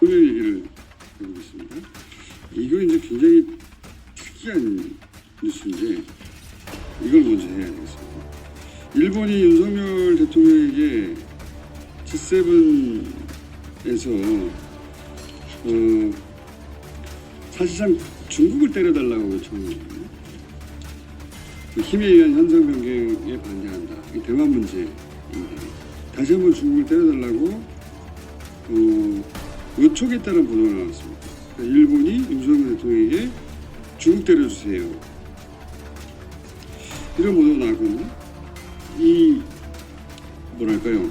오늘 얘기를 해보겠습니다. 이거 이제 굉장히 특이한 뉴스인데 이걸 먼저 해야 되겠습니다. 일본이 윤석열 대통령에게 G7에서 사실상 중국을 때려달라고 요청합니다. 힘에 의한 현상 변경에 반대한다. 이 대만 문제입니다. 다시 한번 중국을 때려달라고 요청했다는 보도가 나왔습니다. 그러니까 일본이 윤석열 대통령에게 중국 때려주세요. 이런 보도가 나왔거든요. 이 뭐랄까요?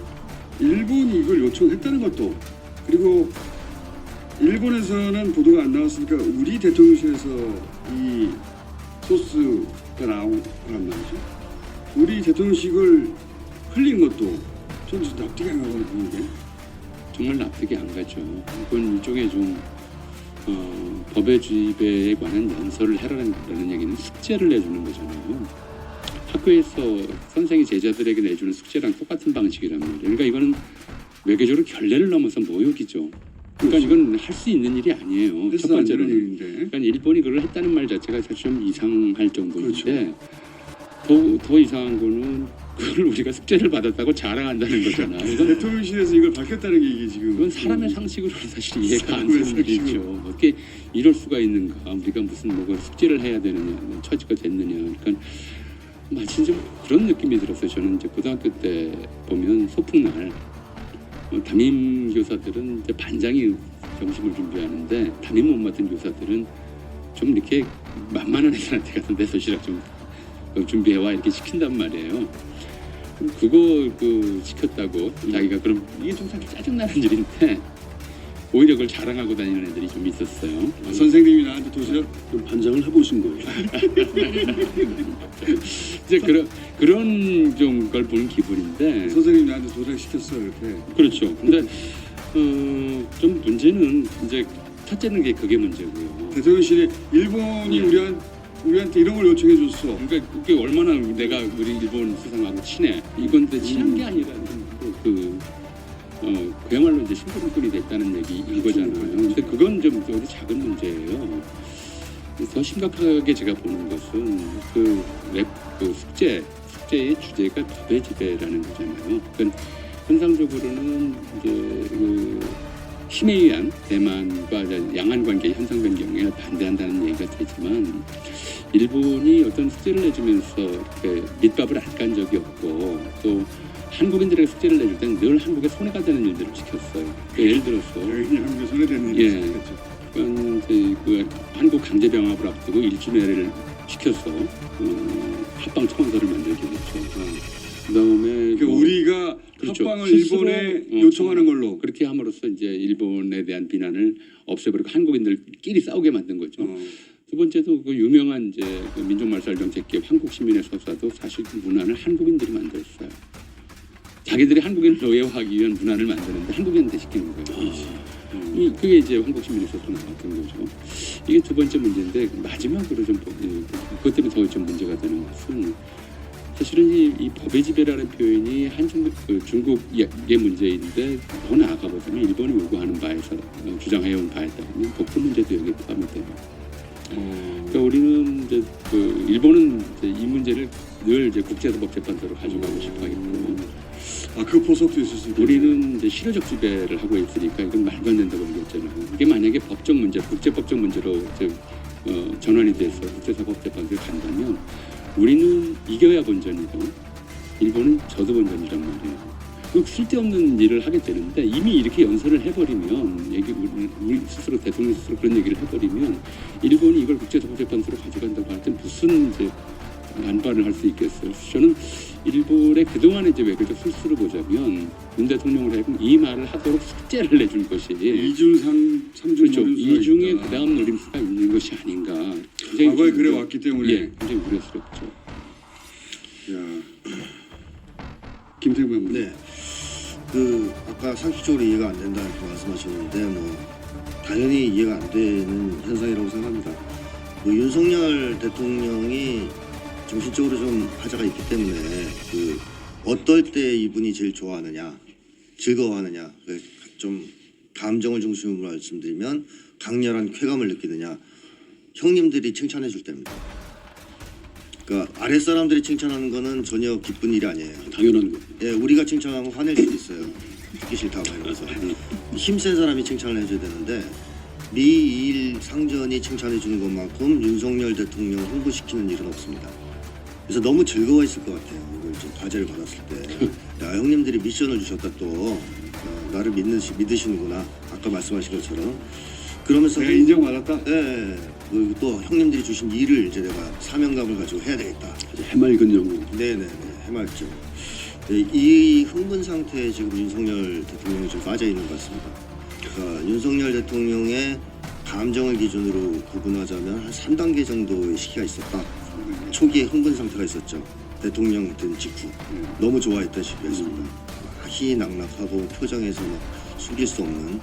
일본이 이걸 요청했다는 것도, 그리고 일본에서는 보도가 안 나왔으니까 우리 대통령실에서 이 소스가 나온 거란 말이죠. 우리 대통령실을 흘린 것도 전 진짜 납득이 안 가거든요. 보는 게. 정말 납득이 안 가죠. 이건 일종의 좀 법의 지배에 관한 연설을 해라는 얘기는 숙제를 내주는 거잖아요. 학교에서 선생이 제자들에게 내주는 숙제랑 똑같은 방식이란 말이에요. 그러니까 이거는 외교적으로 결례를 넘어서 모욕이죠. 그러니까 이건 할 수 있는 일이 아니에요. 첫 번째로는. 그러니까 일본이 그걸 했다는 말 자체가 사실 좀 이상할 정도인데, 그렇죠. 더 이상한 거는 그걸 우리가 숙제를 받았다고 자랑한다는 거잖아요. 이건 대통령실에서 이걸 밝혔다는 게 이게 지금 이건 사람의 상식으로는 사실 이해가 안 되는 일이죠. 어떻게 이럴 수가 있는가? 우리가 무슨 뭐 숙제를 해야 되느냐, 처지가 됐느냐. 그러니까 마치 좀 그런 느낌이 들었어요. 저는 이제 고등학교 때 보면 소풍날 담임 교사들은 이제 반장이 점심을 준비하는데 담임 못 맡은 교사들은 좀 이렇게 만만한 애들한테 가서 내 도시락 좀 준비해와 이렇게 시킨단 말이에요. 그럼 그거 시켰다고 자기가 그럼 이게 좀 사실 짜증나는 일인데 오히려 그걸 자랑하고 다니는 애들이 좀 있었어요. 선생님이 나한테 도시락 좀 반장을 해보신 거예요. 이제 그런 좀 걸 보는 기분인데 선생님이 나한테 도시락 시켰어 이렇게. 그렇죠. 근데 좀 문제는 이제 첫째는 그게 문제고요. 대통령실이 일본이 우리한테 이런 걸 요청해 줬어. 그러니까 그게 얼마나 내가 우리 일본 세상하고 친해. 이건데 친한 게 아니라 그야말로 이제 심부름꾼이 됐다는 얘기인 거잖아요. 근데 그건 좀 아주 작은 문제예요. 더 심각하게 제가 보는 것은 숙제의 주제가 법의 지배라는 거잖아요. 그러니까 현상적으로는 이제 힘에 의한 대만과 양안 관계 현상 변경에 반대한다는 얘기가 되지만 일본이 어떤 숙제를 내주면서 밑밥을 안 깐 적이 없고 또 한국인들에게 숙제를 내줄 때는 늘 한국에 손해가 되는 일들을 지켰어요. 예를 들어서 한국에 손해되는 일을 지켰죠. 그러니까 한국 강제병합을 앞두고 일주내를 시켜서 합방 청원서를 만들게 됐죠. 그다음에 그러니까 우리가 그렇죠. 합방을 일본에 요청하는 걸로 그렇게 함으로써 이제 일본에 대한 비난을 없애버리고 한국인들끼리 싸우게 만든 거죠. 두 번째도 그 유명한 이제 민족말살정책기업 한국시민의 서사도 사실 그 문안을 한국인들이 만들었어요. 자기들이 한국인을 노예화하기 위한 문안을 만드는데 한국인한테 시키는 거예요. 그게 이제 한국시민의 서사로 나왔던 거죠. 이게 두 번째 문제인데 마지막으로 좀 그것 때문에 더 좀 문제가 되는 것은 사실은 이 법의 지배라는 표현이 중국의 문제인데 더 나아가 보자면 일본이 요구하는 바에서 주장해온 바에 따르면 독도 문제도 여기에 포함이 돼요. 그러니까 우리는 이제 일본은 이제 이 문제를 늘 이제 국제사법재판소로 가져가고 싶어했고, 그 포석도 있을 수 있고 우리는 이제 실효적 지배를 하고 있으니까 이건 말도 안 된다고 얘기했잖아요. 이게 만약에 법적 문제, 국제법적 문제로 전환이 돼서 국제사법재판소에 간다면 우리는 이겨야 본전이고 일본은 져도 본전이란 말이에요. 그 쓸데없는 일을 하게 되는데 이미 이렇게 연설을 해버리면 우리 스스로 대통령 스스로 그런 얘기를 해버리면 일본이 이걸 국제사법재판소로 가져간다고 할 때 무슨 이제 반발을 할 수 있겠어요. 저는 일본의 그동안의 이제 외교적 실수를 보자면 윤 대통령을 하여금 이 말을 하도록 숙제를 내준 것이 이중삼중 그렇죠. 이중에 그 다음 노림수가 있는 것이 아닌가. 과거에 그래 왔기 때문에 굉장히 우려스럽죠. 야, 김태구 의원. 네. 아까 상식적으로 이해가 안 된다 이렇게 말씀하셨는데 당연히 이해가 안 되는 현상이라고 생각합니다. 윤석열 대통령이 정신적으로 좀 하자가 있기 때문에 어떨 때 이분이 제일 좋아하느냐, 즐거워하느냐 좀 감정을 중심으로 말씀드리면 강렬한 쾌감을 느끼느냐? 형님들이 칭찬해 줄 때입니다. 그러니까 아랫사람들이 칭찬하는 거는 전혀 기쁜 일이 아니에요. 당연한 거죠. 예, 우리가 칭찬하면 화낼 수도 있어요. 듣기 싫다 막 이러면서. 힘센 사람이 칭찬을 해줘야 되는데 미일 상전이 칭찬해 주는 것만큼 윤석열 대통령 홍보시키는 일은 없습니다. 그래서 너무 즐거워했을 것 같아요. 이걸 좀 과제를 받았을 때. 야, 형님들이 미션을 주셨다 또. 나를 믿으시는구나. 아까 말씀하신 것처럼. 그러면서 내가 인정받았다. 예, 그리고 또 형님들이 주신 일을 이제 내가 사명감을 가지고 해야 되겠다. 아주 해맑은 영웅. 네네네, 해맑죠. 네, 이 흥분 상태에 지금 윤석열 대통령이 좀 빠져 있는 것 같습니다. 그러니까 윤석열 대통령의 감정을 기준으로 구분하자면 한 3단계 정도의 시기가 있었다. 초기에 흥분 상태가 있었죠. 대통령 된 직후 너무 좋아했던 시기가 있습니다. 희낙낙하고 표정에서 막 숨길 수 없는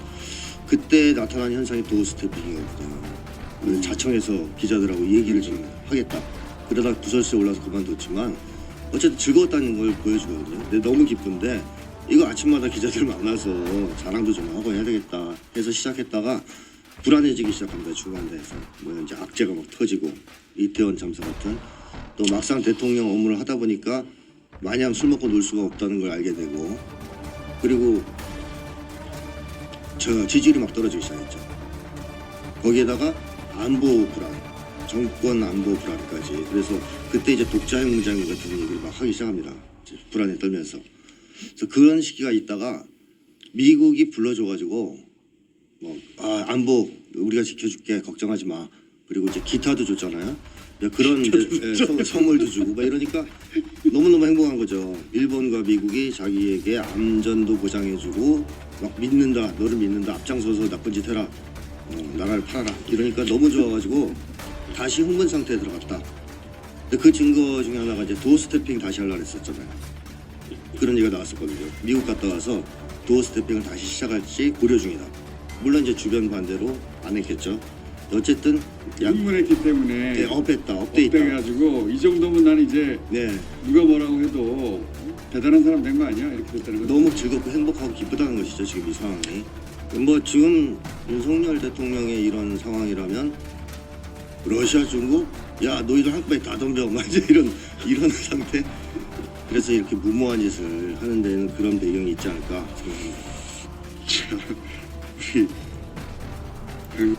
그때 나타난 현상이 도어 스태핑이었거든요. 자청해서 기자들하고 얘기를 좀 하겠다. 그러다 구설수에 올라서 그만뒀지만 어쨌든 즐거웠다는 걸 보여주거든요. 근데 너무 기쁜데 이거 아침마다 기자들 만나서 자랑도 좀 하고 해야 되겠다 해서 시작했다가 불안해지기 시작합니다. 중간대에서 뭐 이제 악재가 막 터지고 이태원 참사 같은 또 막상 대통령 업무를 하다 보니까 마냥 술 먹고 놀 수가 없다는 걸 알게 되고 그리고 저 지지율이 막 떨어지기 시작했죠. 거기에다가 안보 불안, 정권 안보 불안까지. 그래서 그때 이제 독자형 문장 같은 얘기를 막 하기 시작합니다. 불안에 떨면서. 그래서 그런 시기가 있다가 미국이 불러줘가지고 안보 우리가 지켜줄게 걱정하지 마. 그리고 이제 기타도 줬잖아요. 그런 이제 선물도 주고 막 이러니까 너무너무 행복한 거죠. 일본과 미국이 자기에게 안전도 보장해주고 막 믿는다, 너를 믿는다, 앞장서서 나쁜 짓 해라, 나라를 팔아라 이러니까 너무 좋아가지고 다시 흥분 상태에 들어갔다. 근데 그 증거 중에 하나가 이제 도어 스태핑 다시 하려고 했었잖아요. 그런 얘기가 나왔었거든요. 미국 갔다 와서 도어 스태핑을 다시 시작할지 고려 중이다. 물론 이제 주변 반대로 안 했겠죠. 어쨌든 흥분했기 때문에 네, 업돼 해가지고 이 정도면 나는 이제 네, 누가 뭐라고 해도 대단한 사람 된 거 아니야? 이렇게 됐다는 거. 너무 즐겁고 행복하고 기쁘다는 것이죠. 지금 이 상황이. 뭐 지금 윤석열 대통령의 이런 상황이라면 러시아, 중국, 야 너희들 한꺼번에 다 덤벼, 막 이제 이런 상태. 그래서 이렇게 무모한 짓을 하는 데는 그런 배경이 있지 않을까 생각합니다. 우리